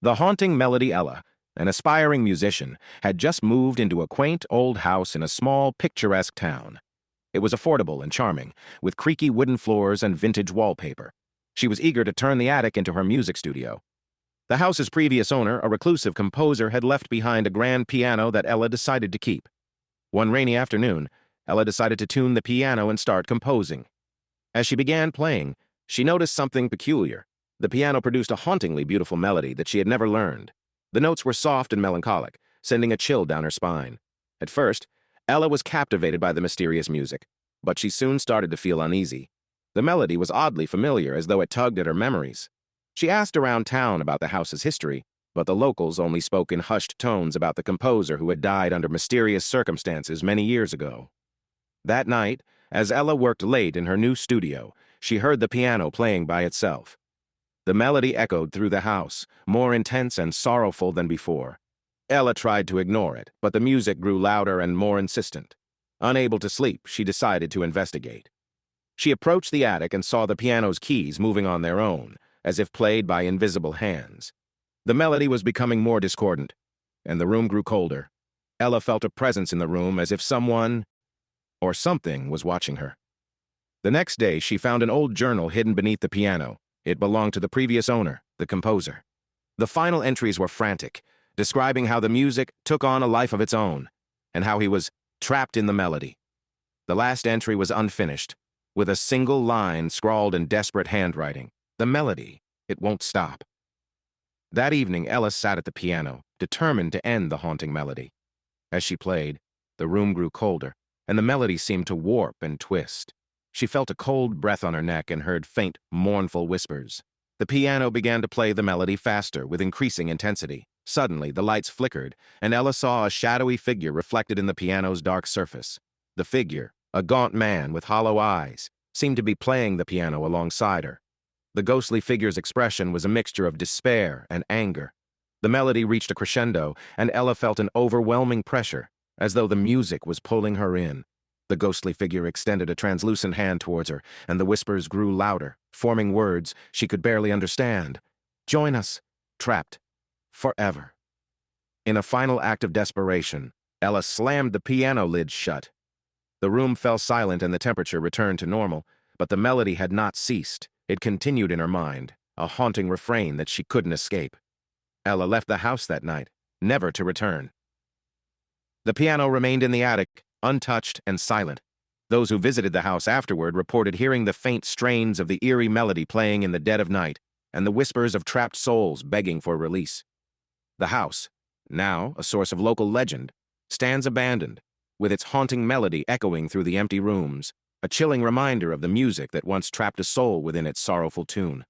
The haunting Melody Ella, an aspiring musician, had just moved into a quaint old house in a small, picturesque town. It was affordable and charming, with creaky wooden floors and vintage wallpaper. She was eager to turn the attic into her music studio. The house's previous owner, a reclusive composer, had left behind a grand piano that Ella decided to keep. One rainy afternoon, Ella decided to tune the piano and start composing. As she began playing, she noticed something peculiar. The piano produced a hauntingly beautiful melody that she had never learned. The notes were soft and melancholic, sending a chill down her spine. At first, Ella was captivated by the mysterious music, but she soon started to feel uneasy. The melody was oddly familiar, as though it tugged at her memories. She asked around town about the house's history, but the locals only spoke in hushed tones about the composer who had died under mysterious circumstances many years ago. That night, as Ella worked late in her new studio, she heard the piano playing by itself. The melody echoed through the house, more intense and sorrowful than before. Ella tried to ignore it, but the music grew louder and more insistent. Unable to sleep, she decided to investigate. She approached the attic and saw the piano's keys moving on their own, as if played by invisible hands. The melody was becoming more discordant, and the room grew colder. Ella felt a presence in the room, as if someone or something was watching her. The next day, she found an old journal hidden beneath the piano. It belonged to the previous owner, the composer. The final entries were frantic, describing how the music took on a life of its own, and how he was trapped in the melody. The last entry was unfinished, with a single line scrawled in desperate handwriting. The melody, it won't stop. That evening, Ella sat at the piano, determined to end the haunting melody. As she played, the room grew colder, and the melody seemed to warp and twist. She felt a cold breath on her neck and heard faint, mournful whispers. The piano began to play the melody faster, with increasing intensity. Suddenly, the lights flickered, and Ella saw a shadowy figure reflected in the piano's dark surface. The figure, a gaunt man with hollow eyes, seemed to be playing the piano alongside her. The ghostly figure's expression was a mixture of despair and anger. The melody reached a crescendo, and Ella felt an overwhelming pressure, as though the music was pulling her in. The ghostly figure extended a translucent hand towards her, and the whispers grew louder, forming words she could barely understand. "Join us, trapped, forever." In a final act of desperation, Ella slammed the piano lid shut. The room fell silent and the temperature returned to normal, but the melody had not ceased. It continued in her mind, a haunting refrain that she couldn't escape. Ella left the house that night, never to return. The piano remained in the attic, untouched and silent. Those who visited the house afterward reported hearing the faint strains of the eerie melody playing in the dead of night, and the whispers of trapped souls begging for release. The house, now a source of local legend, stands abandoned, with its haunting melody echoing through the empty rooms, a chilling reminder of the music that once trapped a soul within its sorrowful tune.